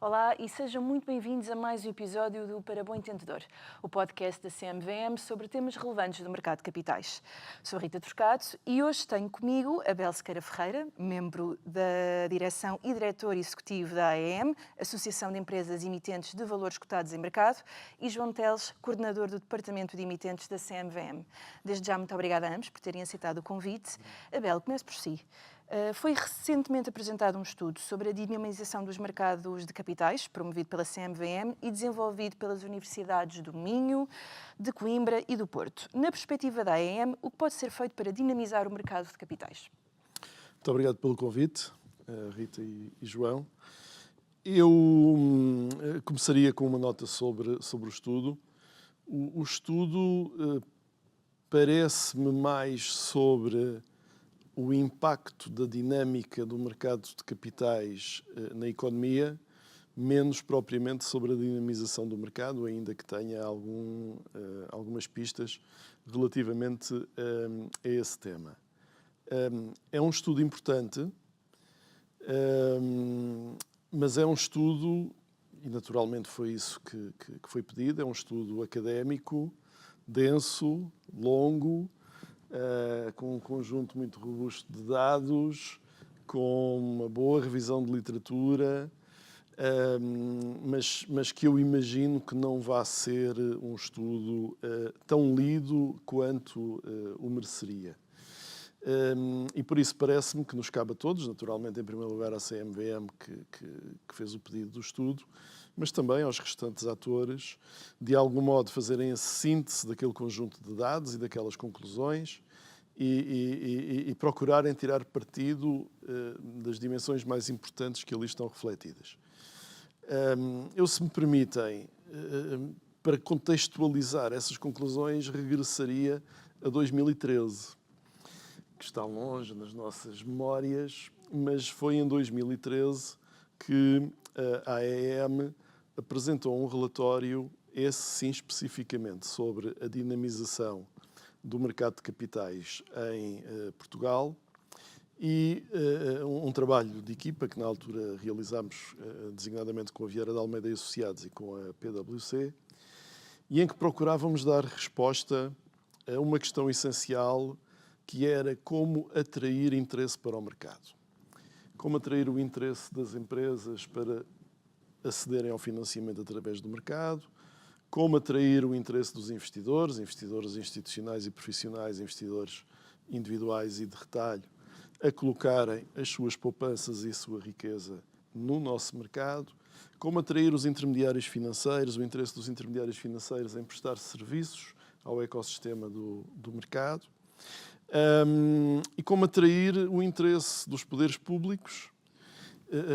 Olá e sejam muito bem-vindos a mais um episódio do Para Bom Entendedor, o podcast da CMVM sobre temas relevantes do mercado de capitais. Sou Rita Turcato e hoje tenho comigo Abel Sequeira Ferreira, membro da direção e diretor executivo da AEM, Associação de Empresas Emitentes de Valores Cotados em Mercado, e João Teles, coordenador do Departamento de Emitentes da CMVM. Desde já, muito obrigada a ambos por terem aceitado o convite. Abel, comece por si. Foi recentemente apresentado um estudo sobre a dinamização dos mercados de capitais, promovido pela CMVM e desenvolvido pelas universidades do Minho, de Coimbra e do Porto. Na perspectiva da AEM, o que pode ser feito para dinamizar o mercado de capitais? Muito obrigado pelo convite, Rita e João. Eu começaria com uma nota sobre o estudo. O estudo parece-me mais sobre o impacto da dinâmica do mercado de capitais na economia, menos propriamente sobre a dinamização do mercado, ainda que tenha algumas pistas relativamente a esse tema. É um estudo importante, mas é um estudo, e naturalmente foi isso que foi pedido, é um estudo académico, denso, longo, com um conjunto muito robusto de dados, com uma boa revisão de literatura, mas que eu imagino que não vá ser um estudo tão lido quanto o mereceria. E por isso parece-me que nos cabe a todos, naturalmente em primeiro lugar à CMVM que fez o pedido do estudo, mas também aos restantes atores, de algum modo fazerem a síntese daquele conjunto de dados e daquelas conclusões e procurarem tirar partido das dimensões mais importantes que ali estão refletidas. Eu, se me permitem, para contextualizar essas conclusões, regressaria a 2013, que está longe nas nossas memórias, mas foi em 2013 que a AEM apresentou um relatório, esse sim especificamente, sobre a dinamização do mercado de capitais em Portugal e um trabalho de equipa que na altura realizámos designadamente com a Vieira de Almeida e Associados e com a PwC, e em que procurávamos dar resposta a uma questão essencial, que era como atrair interesse para o mercado. Como atrair o interesse das empresas para acederem ao financiamento através do mercado, como atrair o interesse dos investidores institucionais e profissionais, investidores individuais e de retalho, a colocarem as suas poupanças e a sua riqueza no nosso mercado, como atrair os intermediários financeiros, o interesse dos intermediários financeiros em prestar serviços ao ecossistema do mercado, e como atrair o interesse dos poderes públicos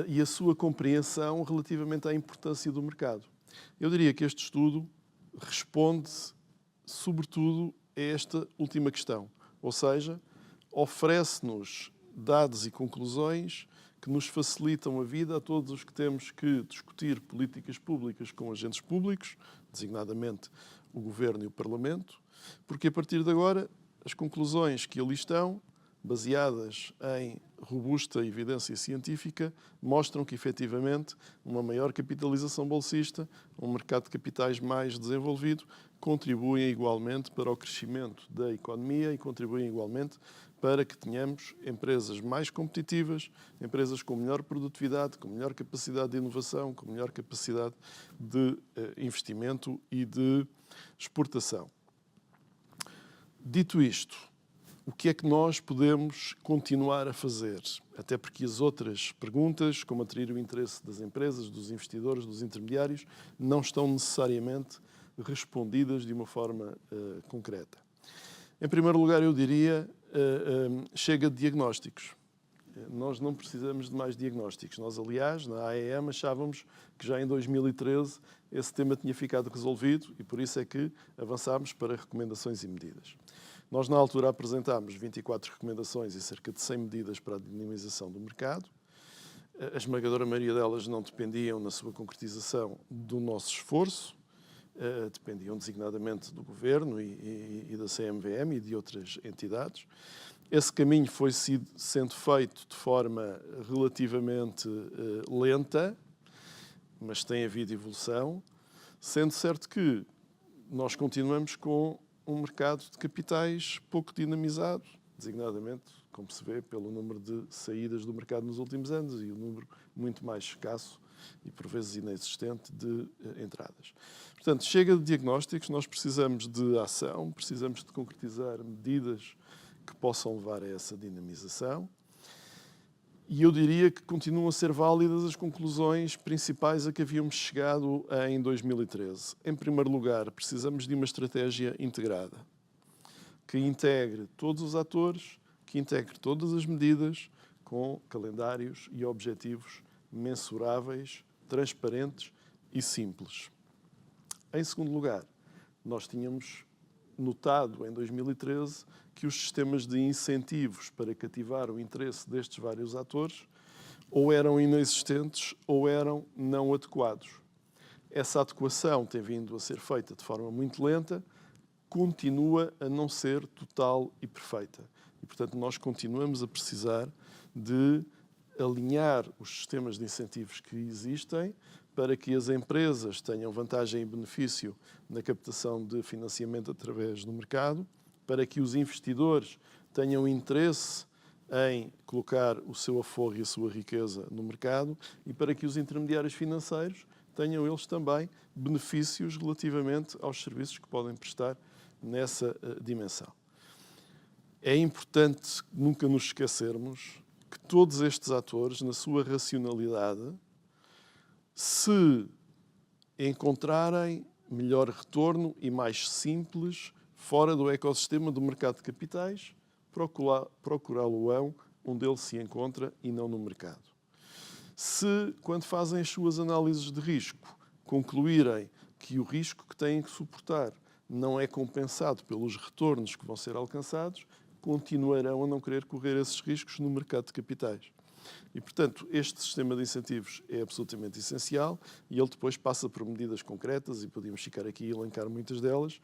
e a sua compreensão relativamente à importância do mercado. Eu diria que este estudo responde, sobretudo, a esta última questão, ou seja, oferece-nos dados e conclusões que nos facilitam a vida a todos os que temos que discutir políticas públicas com agentes públicos, designadamente o Governo e o Parlamento, porque a partir de agora as conclusões que ali estão, baseadas em robusta evidência científica, mostram que, efetivamente, uma maior capitalização bolsista, um mercado de capitais mais desenvolvido, contribuem igualmente para o crescimento da economia e contribuem igualmente para que tenhamos empresas mais competitivas, empresas com melhor produtividade, com melhor capacidade de inovação, com melhor capacidade de investimento e de exportação. Dito isto, o que é que nós podemos continuar a fazer? Até porque as outras perguntas, como atrair o interesse das empresas, dos investidores, dos intermediários, não estão necessariamente respondidas de uma forma concreta. Em primeiro lugar, eu diria, chega de diagnósticos. Nós não precisamos de mais diagnósticos. Nós, aliás, na AEM achávamos que já em 2013 esse tema tinha ficado resolvido e por isso é que avançámos para recomendações e medidas. Nós, na altura, apresentámos 24 recomendações e cerca de 100 medidas para a dinamização do mercado. A esmagadora maioria delas não dependiam, na sua concretização, do nosso esforço, dependiam designadamente do Governo e da CMVM e de outras entidades. Esse caminho foi sendo feito de forma relativamente lenta, mas tem havido evolução, sendo certo que nós continuamos com um mercado de capitais pouco dinamizado, designadamente, como se vê, pelo número de saídas do mercado nos últimos anos e o número muito mais escasso e, por vezes, inexistente de entradas. Portanto, chega de diagnósticos, nós precisamos de ação, precisamos de concretizar medidas que possam levar a essa dinamização. E eu diria que continuam a ser válidas as conclusões principais a que havíamos chegado em 2013. Em primeiro lugar, precisamos de uma estratégia integrada, que integre todos os atores, que integre todas as medidas, com calendários e objetivos mensuráveis, transparentes e simples. Em segundo lugar, nós tínhamos notado em 2013 que os sistemas de incentivos para cativar o interesse destes vários atores ou eram inexistentes ou eram não adequados. Essa adequação tem vindo a ser feita de forma muito lenta, continua a não ser total e perfeita. E, portanto, nós continuamos a precisar de alinhar os sistemas de incentivos que existem para que as empresas tenham vantagem e benefício na captação de financiamento através do mercado, para que os investidores tenham interesse em colocar o seu aforro e a sua riqueza no mercado e para que os intermediários financeiros tenham eles também benefícios relativamente aos serviços que podem prestar nessa dimensão. É importante nunca nos esquecermos que todos estes atores, na sua racionalidade, se encontrarem melhor retorno e mais simples fora do ecossistema do mercado de capitais, procurá-lo-ão onde ele se encontra e não no mercado. Se, quando fazem as suas análises de risco, concluírem que o risco que têm que suportar não é compensado pelos retornos que vão ser alcançados, continuarão a não querer correr esses riscos no mercado de capitais. E, portanto, este sistema de incentivos é absolutamente essencial e ele depois passa por medidas concretas, e podíamos ficar aqui e elencar muitas delas,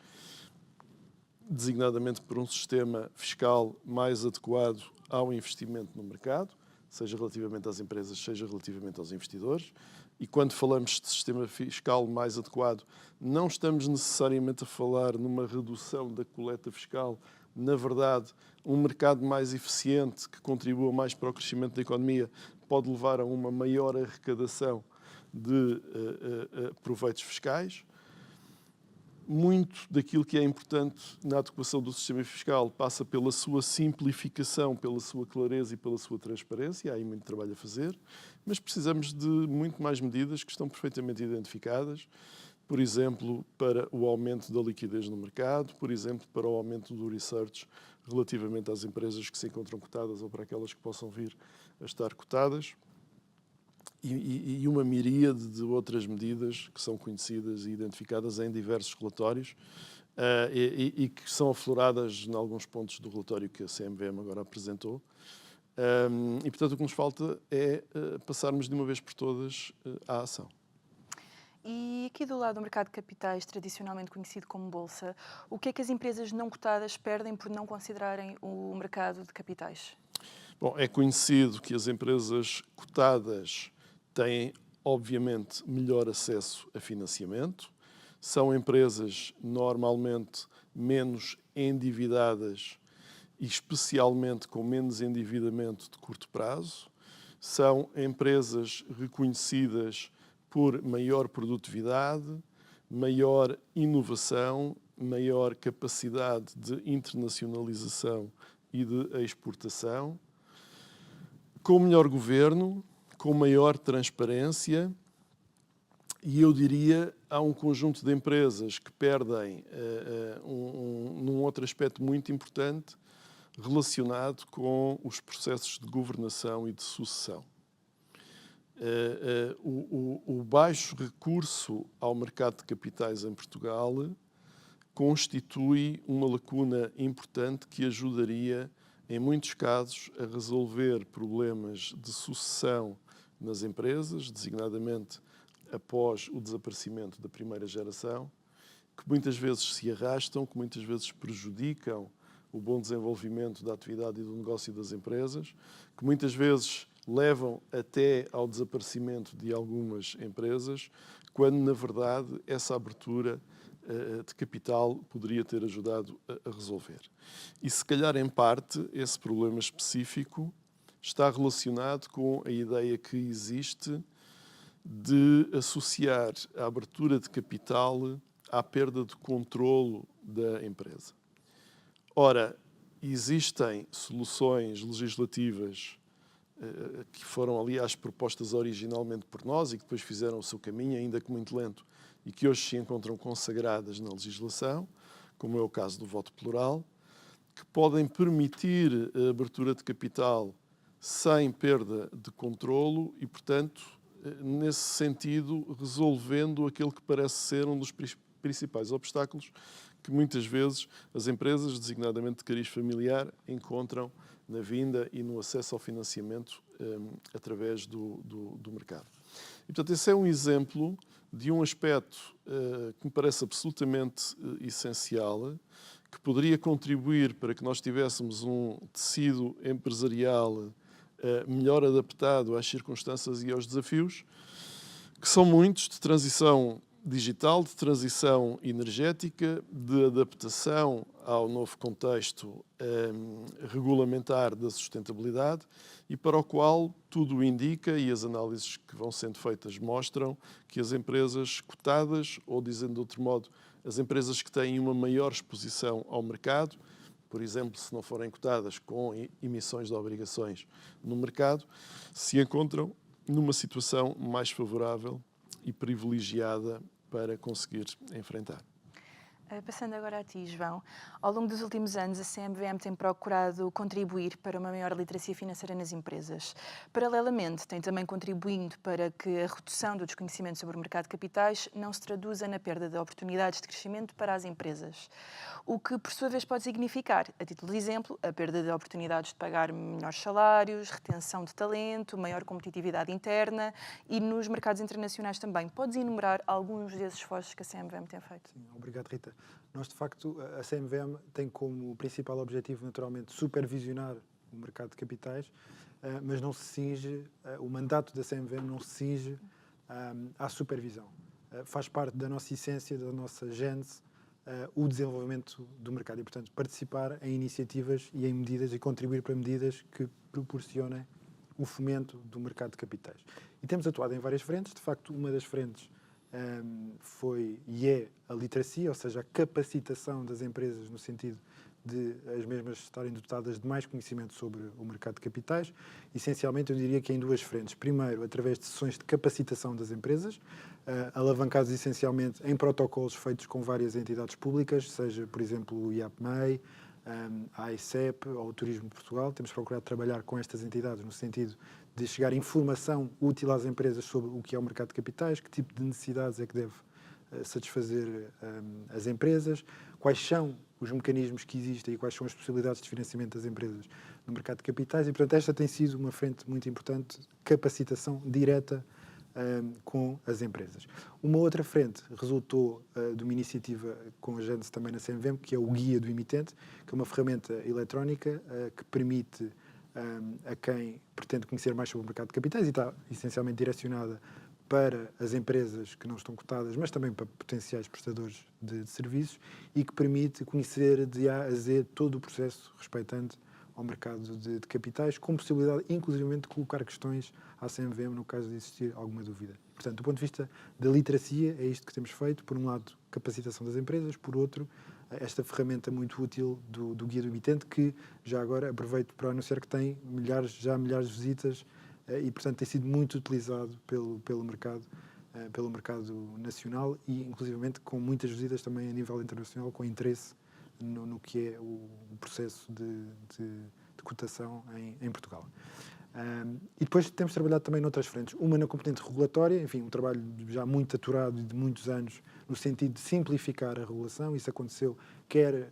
designadamente por um sistema fiscal mais adequado ao investimento no mercado, seja relativamente às empresas, seja relativamente aos investidores. E quando falamos de sistema fiscal mais adequado, não estamos necessariamente a falar numa redução da coleta fiscal. Na verdade, um mercado mais eficiente, que contribua mais para o crescimento da economia, pode levar a uma maior arrecadação de proveitos fiscais. Muito daquilo que é importante na adequação do sistema fiscal passa pela sua simplificação, pela sua clareza e pela sua transparência. Há aí muito trabalho a fazer, mas precisamos de muito mais medidas que estão perfeitamente identificadas, por exemplo, para o aumento da liquidez no mercado, por exemplo, para o aumento do research relativamente às empresas que se encontram cotadas ou para aquelas que possam vir a estar cotadas. E uma miríade de outras medidas que são conhecidas e identificadas em diversos relatórios e que são afloradas em alguns pontos do relatório que a CMVM agora apresentou. E, portanto, o que nos falta é passarmos de uma vez por todas à ação. E aqui do lado do mercado de capitais, tradicionalmente conhecido como Bolsa, o que é que as empresas não cotadas perdem por não considerarem o mercado de capitais? Bom, é conhecido que as empresas cotadas têm, obviamente, melhor acesso a financiamento. São empresas normalmente menos endividadas e especialmente com menos endividamento de curto prazo. São empresas reconhecidas por maior produtividade, maior inovação, maior capacidade de internacionalização e de exportação, com melhor governo, com maior transparência, e eu diria há um conjunto de empresas que perdem num outro aspecto muito importante relacionado com os processos de governação e de sucessão. O baixo recurso ao mercado de capitais em Portugal constitui uma lacuna importante que ajudaria, em muitos casos, a resolver problemas de sucessão nas empresas, designadamente após o desaparecimento da primeira geração, que muitas vezes se arrastam, que muitas vezes prejudicam o bom desenvolvimento da atividade e do negócio das empresas, que muitas vezes levam até ao desaparecimento de algumas empresas, quando, na verdade, essa abertura de capital poderia ter ajudado a resolver. E, se calhar, em parte, esse problema específico está relacionado com a ideia que existe de associar a abertura de capital à perda de controlo da empresa. Ora, existem soluções legislativas que foram, aliás, propostas originalmente por nós e que depois fizeram o seu caminho, ainda que muito lento, e que hoje se encontram consagradas na legislação, como é o caso do voto plural, que podem permitir a abertura de capital sem perda de controlo e, portanto, nesse sentido, resolvendo aquele que parece ser um dos principais obstáculos que muitas vezes as empresas, designadamente de cariz familiar, encontram na vinda e no acesso ao financiamento através do mercado. E, portanto, esse é um exemplo de um aspecto que me parece absolutamente essencial, que poderia contribuir para que nós tivéssemos um tecido empresarial melhor adaptado às circunstâncias e aos desafios, que são muitos, de transição digital, de transição energética, de adaptação ao novo contexto regulamentar da sustentabilidade e para o qual tudo indica, e as análises que vão sendo feitas mostram, que as empresas cotadas, ou dizendo de outro modo, as empresas que têm uma maior exposição ao mercado, por exemplo, se não forem cotadas com emissões de obrigações no mercado, se encontram numa situação mais favorável e privilegiada para conseguir enfrentar. Passando agora a ti, João. Ao longo dos últimos anos, a CMVM tem procurado contribuir para uma maior literacia financeira nas empresas. Paralelamente, tem também contribuindo para que a redução do desconhecimento sobre o mercado de capitais não se traduza na perda de oportunidades de crescimento para as empresas. O que, por sua vez, pode significar, a título de exemplo, a perda de oportunidades de pagar melhores salários, retenção de talento, maior competitividade interna e nos mercados internacionais também. Podes enumerar alguns desses esforços que a CMVM tem feito? Sim, obrigado, Rita. Nós, de facto, a CMVM tem como principal objetivo, naturalmente, supervisionar o mercado de capitais, mas não se cinge, o mandato da CMVM não se cinge à supervisão. Faz parte da nossa essência, da nossa gênese, o desenvolvimento do mercado e, portanto, participar em iniciativas e em medidas e contribuir para medidas que proporcionem o fomento do mercado de capitais. E temos atuado em várias frentes. De facto, uma das frentes foi e é a literacia, ou seja, a capacitação das empresas no sentido de as mesmas estarem dotadas de mais conhecimento sobre o mercado de capitais. Essencialmente, eu diria que em duas frentes. Primeiro, através de sessões de capacitação das empresas, alavancados essencialmente em protocolos feitos com várias entidades públicas, seja, por exemplo, o IAPMEI, a AICEP ou o Turismo de Portugal. Temos procurado trabalhar com estas entidades no sentido de chegar informação útil às empresas sobre o que é o mercado de capitais, que tipo de necessidades é que deve satisfazer as empresas, quais são os mecanismos que existem e quais são as possibilidades de financiamento das empresas no mercado de capitais. E, portanto, esta tem sido uma frente muito importante, capacitação direta com as empresas. Uma outra frente resultou de uma iniciativa com a Gênese também na CMVM, que é o Guia do Emitente, que é uma ferramenta eletrónica que permite a quem pretende conhecer mais sobre o mercado de capitais e está essencialmente direcionada para as empresas que não estão cotadas, mas também para potenciais prestadores de serviços e que permite conhecer de A a Z todo o processo respeitante ao mercado de capitais, com possibilidade, inclusivamente, de colocar questões à CMVM no caso de existir alguma dúvida. Portanto, do ponto de vista da literacia, é isto que temos feito. Por um lado, capacitação das empresas, por outro, esta ferramenta muito útil do Guia do Emitente, que já agora aproveito para anunciar que tem milhares de visitas e, portanto, tem sido muito utilizado pelo mercado nacional e, inclusivamente, com muitas visitas também a nível internacional, com interesse no que é o processo de cotação em Portugal. E depois temos trabalhado também noutras frentes. Uma na componente regulatória, enfim, um trabalho já muito aturado e de muitos anos no sentido de simplificar a regulação. Isso aconteceu quer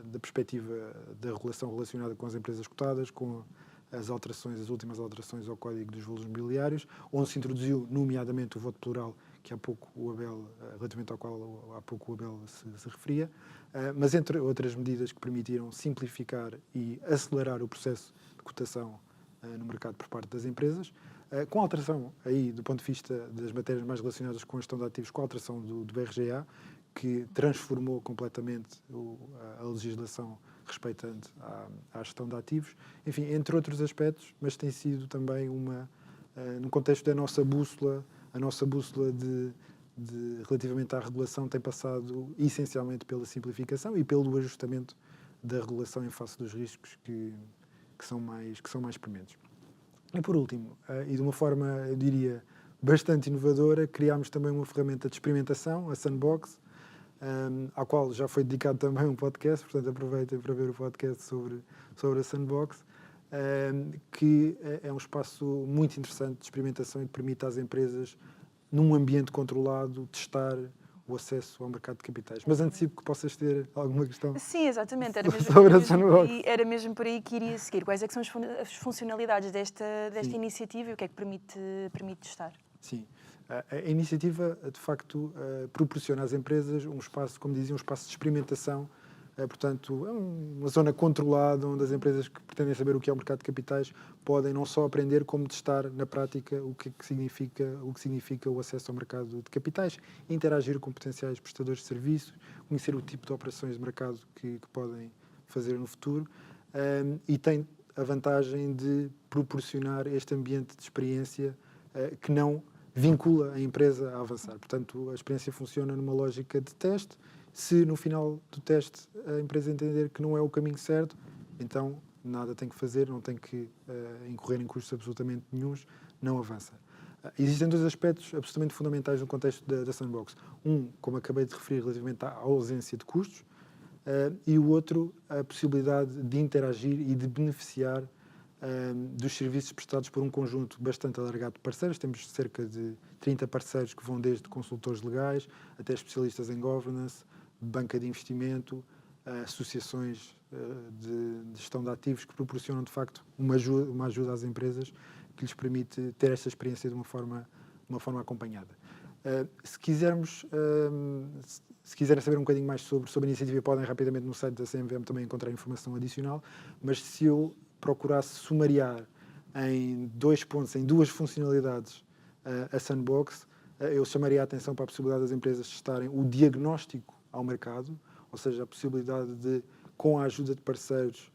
da perspectiva da regulação relacionada com as empresas cotadas, com as últimas alterações ao Código dos Valores Mobiliários, onde se introduziu, nomeadamente, o voto plural, que há pouco o Abel, relativamente ao qual há pouco o Abel se referia, mas entre outras medidas que permitiram simplificar e acelerar o processo de cotação no mercado por parte das empresas, com alteração aí do ponto de vista das matérias mais relacionadas com a gestão de ativos, com a alteração do BRGA, que transformou completamente a legislação respeitante à gestão de ativos, enfim, entre outros aspectos, mas tem sido também no contexto da nossa bússola, a nossa bússola relativamente à regulação tem passado essencialmente pela simplificação e pelo ajustamento da regulação em face dos riscos que são mais prementes. E por último, e de uma forma, eu diria, bastante inovadora, criámos também uma ferramenta de experimentação, a Sandbox, à qual já foi dedicado também um podcast, portanto aproveitem para ver o podcast sobre a Sandbox, que é um espaço muito interessante de experimentação e que permite às empresas, num ambiente controlado, testar o acesso ao mercado de capitais. Mas antecipo que possas ter alguma questão. Sim, exatamente. Era mesmo por aí que iria seguir. Quais é que são as funcionalidades desta iniciativa e o que é que permite testar? Sim. A iniciativa, de facto, proporciona às empresas um espaço, como dizia, um espaço de experimentação. Portanto, é uma zona controlada onde as empresas que pretendem saber o que é o mercado de capitais podem não só aprender, como testar na prática o que significa o acesso ao mercado de capitais, interagir com potenciais prestadores de serviços, conhecer o tipo de operações de mercado que podem fazer no futuro, e tem a vantagem de proporcionar este ambiente de experiência que não vincula a empresa a avançar. Portanto, a experiência funciona numa lógica de teste. Se no final do teste a empresa entender que não é o caminho certo, então nada tem que fazer, não tem que incorrer em custos absolutamente nenhuns, não avança. Existem dois aspectos absolutamente fundamentais no contexto da Sandbox. Um, como acabei de referir, relativamente à ausência de custos, e o outro, a possibilidade de interagir e de beneficiar dos serviços prestados por um conjunto bastante alargado de parceiros. Temos cerca de 30 parceiros que vão desde consultores legais até especialistas em governance, banca de investimento, associações de gestão de ativos que proporcionam, de facto, uma ajuda às empresas que lhes permite ter esta experiência de uma forma acompanhada. Se quiserem saber um bocadinho mais sobre a iniciativa, podem rapidamente no site da CMVM também encontrar informação adicional, mas se eu procurasse sumariar em 2 pontos, em 2 funcionalidades, a Sandbox, eu chamaria a atenção para a possibilidade das empresas testarem o diagnóstico ao mercado, ou seja, a possibilidade de, com a ajuda de parceiros,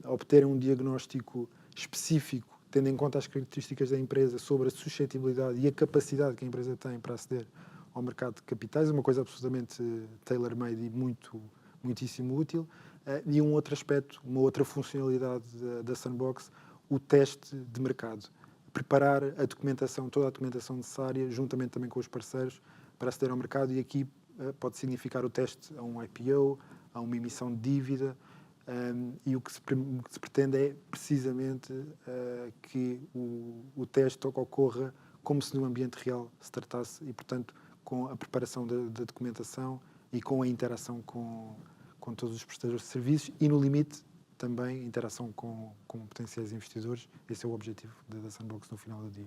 obterem um diagnóstico específico, tendo em conta as características da empresa sobre a suscetibilidade e a capacidade que a empresa tem para aceder ao mercado de capitais, uma coisa absolutamente tailor-made e muitíssimo útil. E um outro aspecto, uma outra funcionalidade da Sandbox, o teste de mercado. Preparar a documentação, toda a documentação necessária, juntamente também com os parceiros, para aceder ao mercado, e aqui pode significar o teste a um IPO, a uma emissão de dívida, e o que se pretende é precisamente que o teste ocorra como se no ambiente real se tratasse e, portanto, com a preparação da documentação e com a interação com todos os prestadores de serviços e, no limite, também interação com potenciais investidores. Esse é o objetivo da Sandbox no final do dia.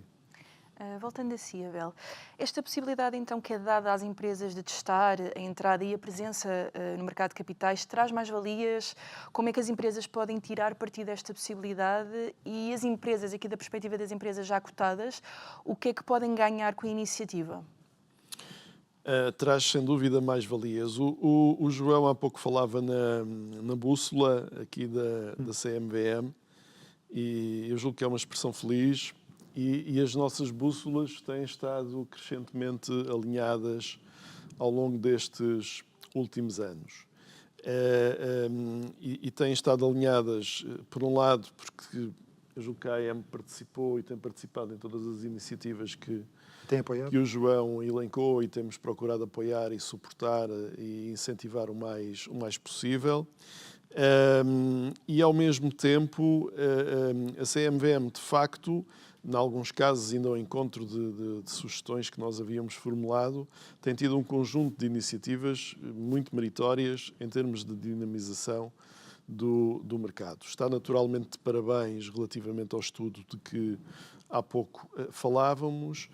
Voltando a si, Abel, esta possibilidade então que é dada às empresas de testar a entrada e a presença no mercado de capitais traz mais valias? Como é que as empresas podem tirar partido desta possibilidade? E as empresas, aqui da perspectiva das empresas já cotadas, o que é que podem ganhar com a iniciativa? Traz sem dúvida mais valias. O João há pouco falava na bússola aqui da CMVM e eu julgo que é uma expressão feliz. E as nossas bússolas têm estado crescentemente alinhadas ao longo destes últimos anos. E têm estado alinhadas, por um lado, porque eu julgo que a AM participou e tem participado em todas as iniciativas que o João elencou e temos procurado apoiar e suportar e incentivar o mais possível. E, ao mesmo tempo, a CMVM, de facto, em alguns casos, ainda ao encontro de sugestões que nós havíamos formulado, tem tido um conjunto de iniciativas muito meritórias em termos de dinamização do mercado. Está naturalmente de parabéns relativamente ao estudo de que há pouco falávamos,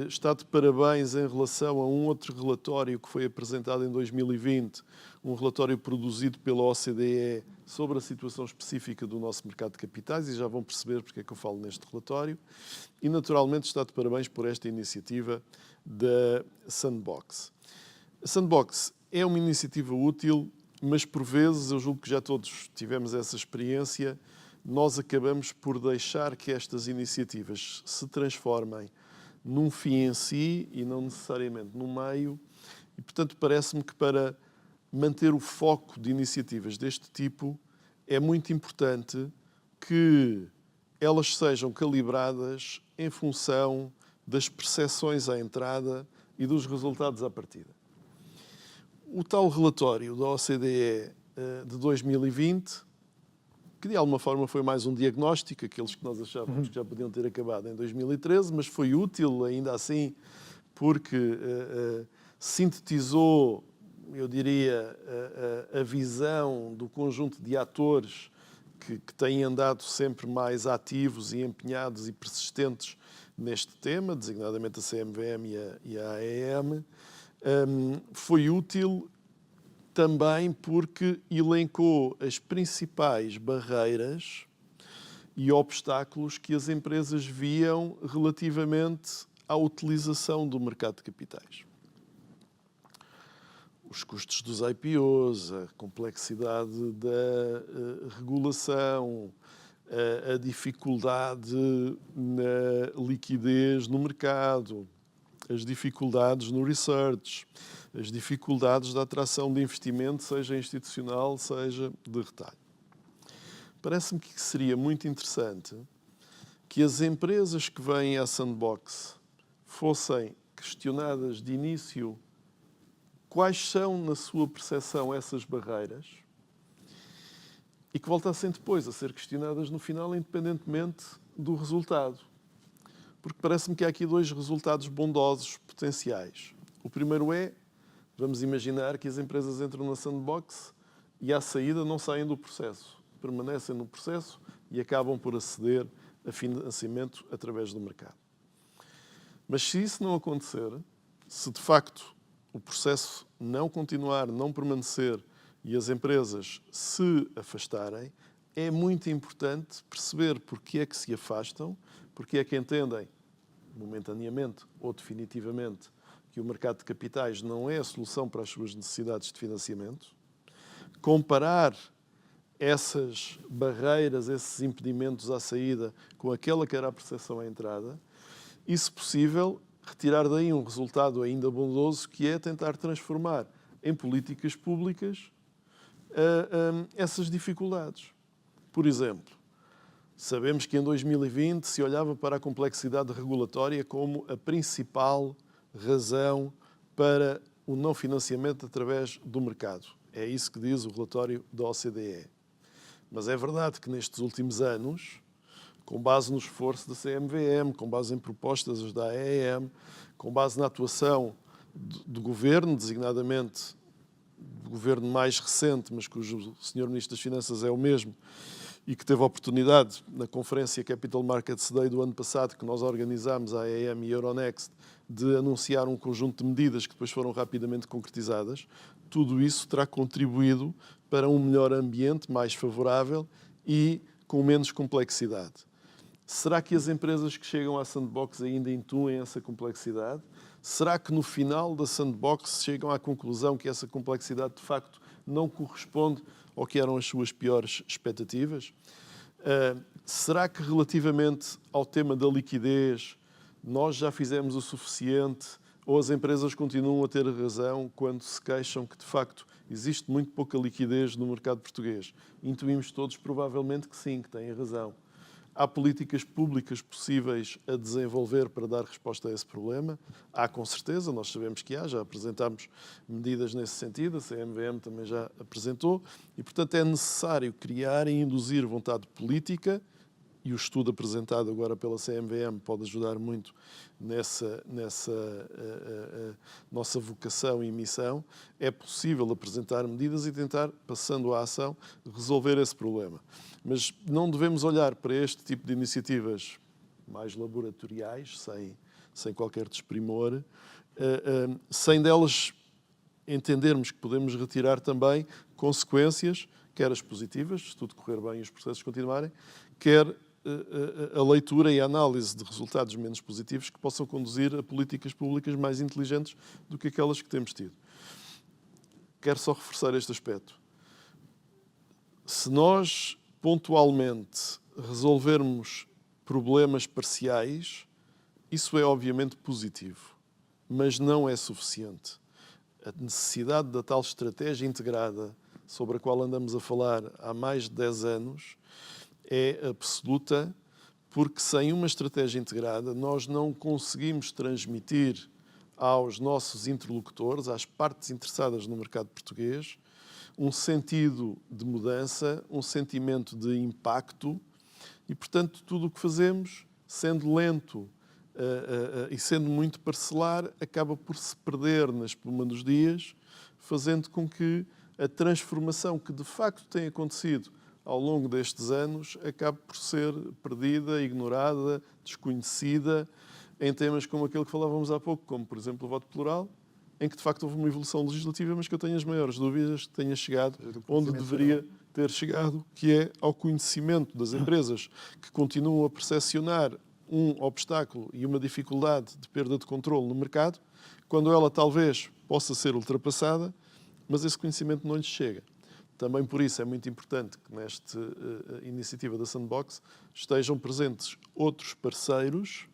está de parabéns em relação a um outro relatório que foi apresentado em 2020, um relatório produzido pela OCDE sobre a situação específica do nosso mercado de capitais, e já vão perceber porque é que eu falo neste relatório. E, naturalmente, está de parabéns por esta iniciativa da Sandbox. A Sandbox é uma iniciativa útil, mas, por vezes, eu julgo que já todos tivemos essa experiência, nós acabamos por deixar que estas iniciativas se transformem num fim em si e não necessariamente num meio. E, portanto, parece-me que para manter o foco de iniciativas deste tipo é muito importante que elas sejam calibradas em função das percepções à entrada e dos resultados à partida. O tal relatório da OCDE de 2020, que de alguma forma foi mais um diagnóstico, aqueles que nós achávamos que já podiam ter acabado em 2013, mas foi útil ainda assim porque sintetizou, eu diria, a visão do conjunto de atores que têm andado sempre mais ativos e empenhados e persistentes neste tema, designadamente a CMVM e a AEM. Foi útil também porque elencou as principais barreiras e obstáculos que as empresas viam relativamente à utilização do mercado de capitais. Os custos dos IPOs, a complexidade da regulação, a dificuldade na liquidez no mercado, as dificuldades no research, as dificuldades da atração de investimento, seja institucional, seja de retalho. Parece-me que seria muito interessante que as empresas que vêm à Sandbox fossem questionadas de início quais são, na sua percepção, essas barreiras e que voltassem depois a ser questionadas no final, independentemente do resultado. Porque parece-me que há aqui dois resultados bondosos potenciais. O primeiro é, vamos imaginar que as empresas entram na Sandbox e à saída não saem do processo, permanecem no processo e acabam por aceder a financiamento através do mercado. Mas se isso não acontecer, se de facto o processo não continuar, não permanecer e as empresas se afastarem, é muito importante perceber porque é que se afastam, porque é que entendem, momentaneamente ou definitivamente, que o mercado de capitais não é a solução para as suas necessidades de financiamento, comparar essas barreiras, esses impedimentos à saída com aquela que era a percepção à entrada e, se possível, retirar daí um resultado ainda bondoso, que é tentar transformar em políticas públicas essas dificuldades. Por exemplo, sabemos que em 2020 se olhava para a complexidade regulatória como a principal razão para o não financiamento através do mercado. É isso que diz o relatório da OCDE. Mas é verdade que nestes últimos anos, com base no esforço da CMVM, com base em propostas da AEM, com base na atuação do Governo, designadamente do Governo mais recente, mas cujo Sr. Ministro das Finanças é o mesmo, e que teve a oportunidade, na conferência Capital Markets Day do ano passado, que nós organizámos, a AEM e a Euronext, de anunciar um conjunto de medidas que depois foram rapidamente concretizadas. Tudo isso terá contribuído para um melhor ambiente, mais favorável e com menos complexidade. Será que as empresas que chegam à Sandbox ainda intuem essa complexidade? Será que no final da Sandbox chegam à conclusão que essa complexidade de facto não corresponde ao que eram as suas piores expectativas? Será que relativamente ao tema da liquidez nós já fizemos o suficiente ou as empresas continuam a ter razão quando se queixam que de facto existe muito pouca liquidez no mercado português? Intuímos todos provavelmente que sim, que têm razão. Há políticas públicas possíveis a desenvolver para dar resposta a esse problema? Há, com certeza, nós sabemos que há, já apresentámos medidas nesse sentido, a CMVM também já apresentou, e, portanto, é necessário criar e induzir vontade política, e o estudo apresentado agora pela CMVM pode ajudar muito nessa nossa vocação e missão. É possível apresentar medidas e tentar, passando à ação, resolver esse problema. Mas não devemos olhar para este tipo de iniciativas mais laboratoriais, sem qualquer desprimor, sem delas entendermos que podemos retirar também consequências, quer as positivas, se tudo correr bem e os processos continuarem, quer a leitura e a análise de resultados menos positivos que possam conduzir a políticas públicas mais inteligentes do que aquelas que temos tido. Quero só reforçar este aspecto. Se nós, pontualmente, resolvermos problemas parciais, isso é obviamente positivo, mas não é suficiente. A necessidade da tal estratégia integrada, sobre a qual andamos a falar há mais de 10 anos, é absoluta, porque sem uma estratégia integrada nós não conseguimos transmitir aos nossos interlocutores, às partes interessadas no mercado português, um sentido de mudança, um sentimento de impacto e, portanto, tudo o que fazemos, sendo lento e sendo muito parcelar, acaba por se perder na espuma dos dias, fazendo com que a transformação que de facto tem acontecido ao longo destes anos acabe por ser perdida, ignorada, desconhecida em temas como aquele que falávamos há pouco, como, por exemplo, o voto plural, em que de facto houve uma evolução legislativa, mas que eu tenho as maiores dúvidas que tenha chegado onde deveria ter chegado, que é ao conhecimento das empresas que continuam a percepcionar um obstáculo e uma dificuldade de perda de controle no mercado, quando ela talvez possa ser ultrapassada, mas esse conhecimento não lhes chega. Também por isso é muito importante que nesta iniciativa da Sandbox estejam presentes outros parceiros,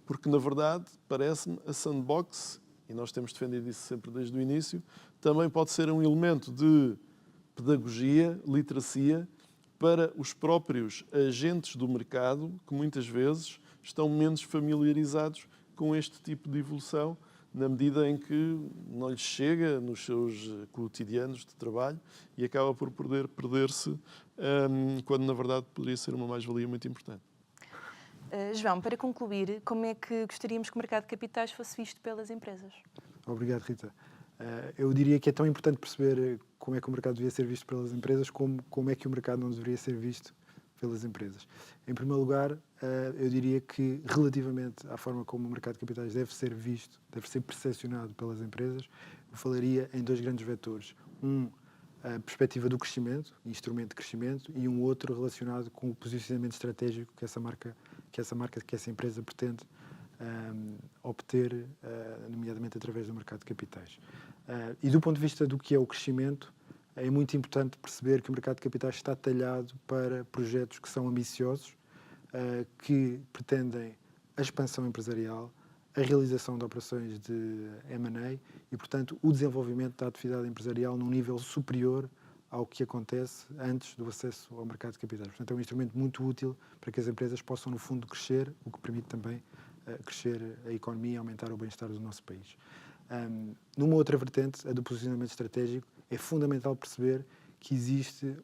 porque na verdade parece-me a Sandbox, e nós temos defendido isso sempre desde o início, também pode ser um elemento de pedagogia, literacia, para os próprios agentes do mercado, que muitas vezes estão menos familiarizados com este tipo de evolução, na medida em que não lhes chega nos seus cotidianos de trabalho e acaba por poder perder-se, quando na verdade poderia ser uma mais-valia muito importante. João, para concluir, como é que gostaríamos que o mercado de capitais fosse visto pelas empresas? Obrigado, Rita. Eu diria que é tão importante perceber como é que o mercado devia ser visto pelas empresas como é que o mercado não deveria ser visto pelas empresas. Em primeiro lugar, eu diria que, relativamente à forma como o mercado de capitais deve ser visto, deve ser percepcionado pelas empresas, eu falaria em dois grandes vetores. A perspectiva do crescimento, instrumento de crescimento, e um outro relacionado com o posicionamento estratégico que essa empresa pretende obter, nomeadamente através do mercado de capitais. E do ponto de vista do que é o crescimento, é muito importante perceber que o mercado de capitais está talhado para projetos que são ambiciosos, que pretendem a expansão empresarial, a realização de operações de M&A e, portanto, o desenvolvimento da atividade empresarial num nível superior ao que acontece antes do acesso ao mercado de capitais. Portanto, é um instrumento muito útil para que as empresas possam, no fundo, crescer, o que permite também crescer a economia e aumentar o bem-estar do nosso país. Numa outra vertente, a do posicionamento estratégico, é fundamental perceber que existe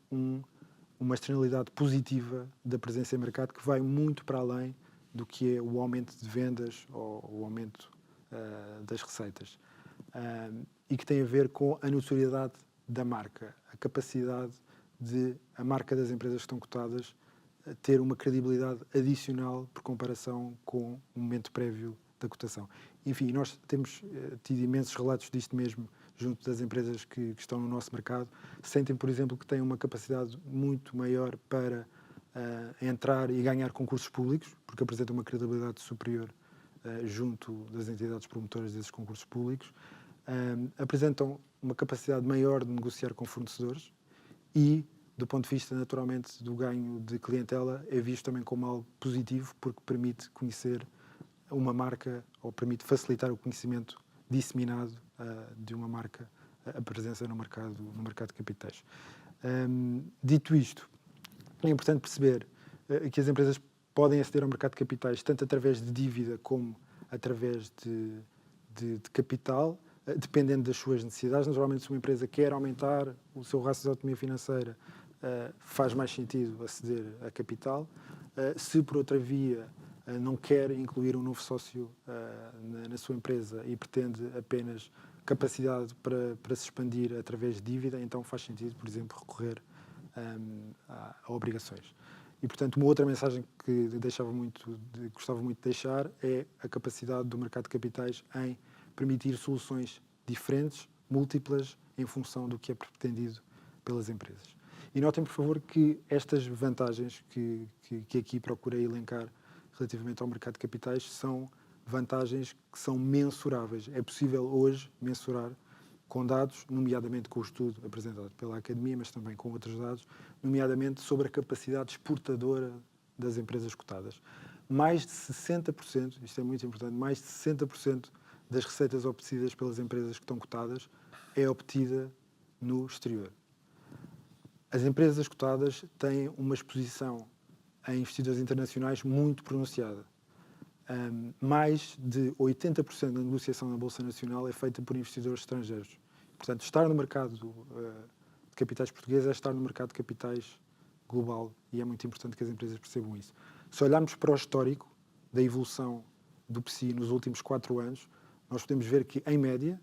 uma externalidade positiva da presença em mercado que vai muito para além do que é o aumento de vendas ou o aumento das receitas. E que tem a ver com a notoriedade da marca, a capacidade de a marca das empresas que estão cotadas ter uma credibilidade adicional por comparação com o momento prévio da cotação. Enfim, nós temos tido imensos relatos disto mesmo junto das empresas que estão no nosso mercado. Sentem, por exemplo, que têm uma capacidade muito maior para entrar e ganhar concursos públicos, porque apresentam uma credibilidade superior junto das entidades promotoras desses concursos públicos. Apresentam uma capacidade maior de negociar com fornecedores e, do ponto de vista, naturalmente, do ganho de clientela, é visto também como algo positivo, porque permite conhecer uma marca ou permite facilitar o conhecimento disseminado de uma marca, a presença no mercado de capitais. Dito isto, é importante perceber que as empresas podem aceder ao mercado de capitais tanto através de dívida como através de capital, dependendo das suas necessidades. Naturalmente, se uma empresa quer aumentar o seu rácio de autonomia financeira, faz mais sentido aceder a capital. Se, por outra via, não quer incluir um novo sócio na sua empresa e pretende apenas capacidade para se expandir através de dívida, então faz sentido, por exemplo, recorrer a obrigações. E, portanto, uma outra mensagem que gostava muito de deixar é a capacidade do mercado de capitais em permitir soluções diferentes, múltiplas, em função do que é pretendido pelas empresas. E notem, por favor, que estas vantagens que aqui procurei elencar relativamente ao mercado de capitais são vantagens que são mensuráveis. É possível hoje mensurar com dados, nomeadamente com o estudo apresentado pela Academia, mas também com outros dados, nomeadamente sobre a capacidade exportadora das empresas cotadas. Mais de 60%, isto é muito importante, mais de 60% das receitas obtidas pelas empresas que estão cotadas é obtida no exterior. As empresas cotadas têm uma exposição a investidores internacionais muito pronunciada. Mais de 80% da negociação na Bolsa Nacional é feita por investidores estrangeiros. Portanto, estar no mercado de capitais português é estar no mercado de capitais global e é muito importante que as empresas percebam isso. Se olharmos para o histórico da evolução do PSI nos últimos 4 anos, nós podemos ver que, em média,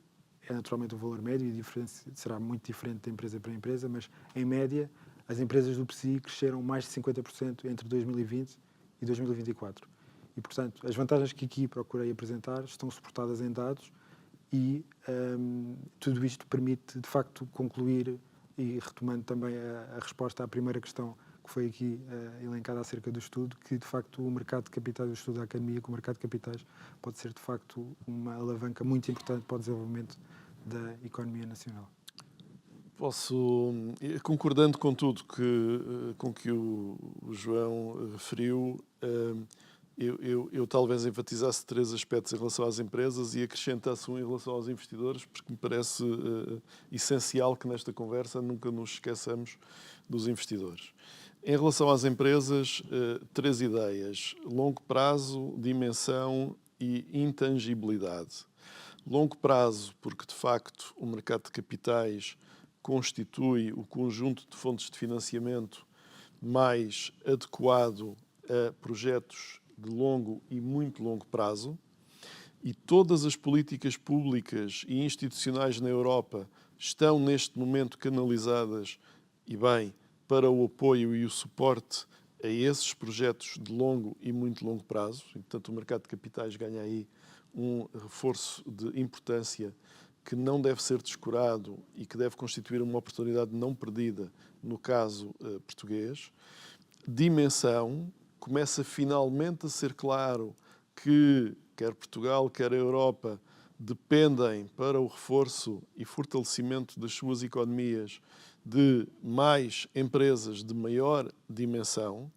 é naturalmente o valor médio e será muito diferente de empresa para empresa, mas, em média, as empresas do PSI cresceram mais de 50% entre 2020 e 2024. E, portanto, as vantagens que aqui procurei apresentar estão suportadas em dados e tudo isto permite, de facto, concluir, e retomando também a resposta à primeira questão que foi aqui elencada acerca do estudo, que, de facto, o mercado de capitais, o estudo da Academia, que o mercado de capitais pode ser, de facto, uma alavanca muito importante para o desenvolvimento da economia nacional. Concordando com tudo com que o João referiu, eu talvez enfatizasse 3 aspectos em relação às empresas e acrescentasse um em relação aos investidores, porque me parece essencial que nesta conversa nunca nos esqueçamos dos investidores. Em relação às empresas, 3 ideias: longo prazo, dimensão e intangibilidade. Longo prazo, porque de facto o mercado de capitais constitui o conjunto de fontes de financiamento mais adequado a projetos de longo e muito longo prazo, e todas as políticas públicas e institucionais na Europa estão neste momento canalizadas, e bem, para o apoio e o suporte a esses projetos de longo e muito longo prazo. E, portanto, o mercado de capitais ganha aí um reforço de importância que não deve ser descurado e que deve constituir uma oportunidade não perdida no caso português. Dimensão: começa finalmente a ser claro que quer Portugal, quer a Europa dependem para o reforço e fortalecimento das suas economias de mais empresas de maior dimensão,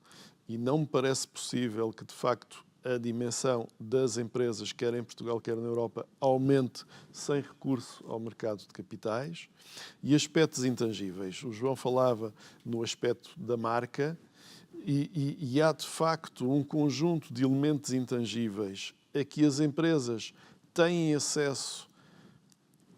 e não me parece possível que, de facto, a dimensão das empresas, quer em Portugal, quer na Europa, aumente sem recurso ao mercado de capitais. E aspectos intangíveis. O João falava no aspecto da marca, e há, de facto, um conjunto de elementos intangíveis a que as empresas têm acesso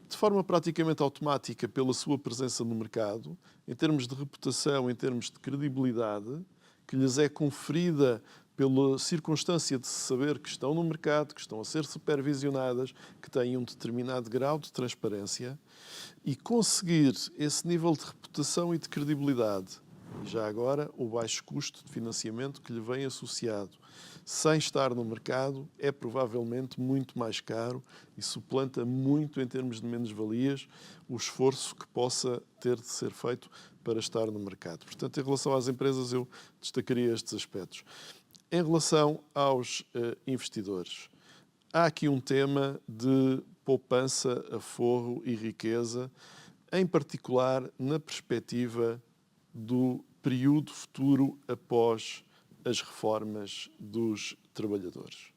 de forma praticamente automática pela sua presença no mercado, em termos de reputação, em termos de credibilidade, que lhes é conferida pela circunstância de se saber que estão no mercado, que estão a ser supervisionadas, que têm um determinado grau de transparência, e conseguir esse nível de reputação e de credibilidade, e já agora o baixo custo de financiamento que lhe vem associado, sem estar no mercado, é provavelmente muito mais caro e suplanta muito, em termos de menos-valias, o esforço que possa ter de ser feito para estar no mercado. Portanto, em relação às empresas, eu destacaria estes aspectos. Em relação aos investidores, há aqui um tema de poupança, aforro e riqueza, em particular na perspectiva do período futuro após as reformas dos trabalhadores.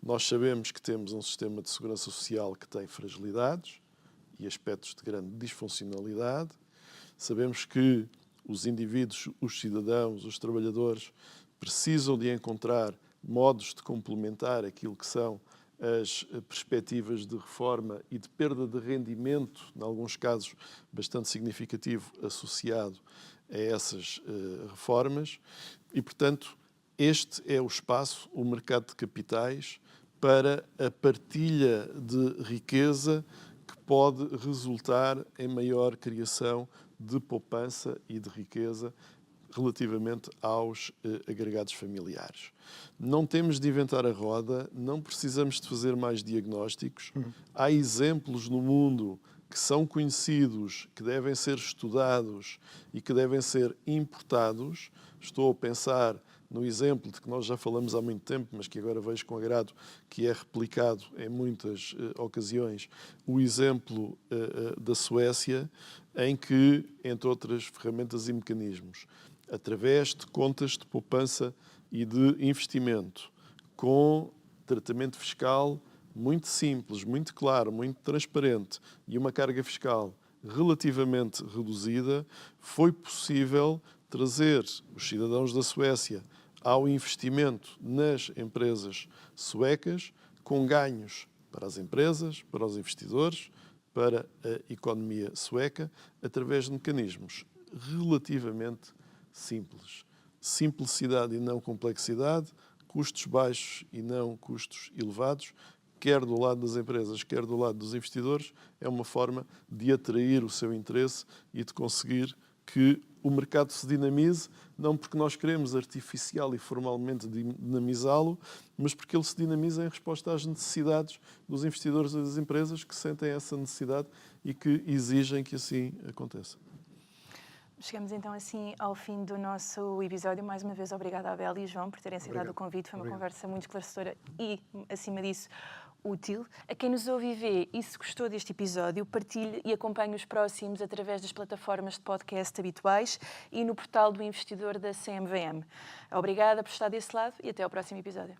Nós sabemos que temos um sistema de segurança social que tem fragilidades e aspectos de grande disfuncionalidade. Sabemos que os indivíduos, os cidadãos, os trabalhadores precisam de encontrar modos de complementar aquilo que são as perspectivas de reforma e de perda de rendimento, em alguns casos bastante significativo, associado a essas reformas. E, portanto, este é o espaço, o mercado de capitais, para a partilha de riqueza que pode resultar em maior criação de poupança e de riqueza relativamente aos agregados familiares. Não temos de inventar a roda, não precisamos de fazer mais diagnósticos. Há exemplos no mundo que são conhecidos, que devem ser estudados e que devem ser importados. Estou a pensar no exemplo de que nós já falamos há muito tempo, mas que agora vejo com agrado, que é replicado em muitas ocasiões, o exemplo da Suécia, em que, entre outras ferramentas e mecanismos, através de contas de poupança e de investimento, com tratamento fiscal muito simples, muito claro, muito transparente e uma carga fiscal relativamente reduzida, foi possível trazer os cidadãos da Suécia ao investimento nas empresas suecas, com ganhos para as empresas, para os investidores, para a economia sueca, através de mecanismos relativamente simples. Simplicidade e não complexidade, custos baixos e não custos elevados, quer do lado das empresas, quer do lado dos investidores, é uma forma de atrair o seu interesse e de conseguir que o mercado se dinamize, não porque nós queremos artificial e formalmente dinamizá-lo, mas porque ele se dinamiza em resposta às necessidades dos investidores e das empresas que sentem essa necessidade e que exigem que assim aconteça. Chegamos então assim ao fim do nosso episódio. Mais uma vez, obrigada, Abel e João, por terem aceitado o convite. Foi uma conversa muito esclarecedora e, acima disso, útil. A quem nos ouve e vê, e se gostou deste episódio, partilhe e acompanhe os próximos através das plataformas de podcast habituais e no portal do investidor da CMVM. Obrigada por estar desse lado e até ao próximo episódio.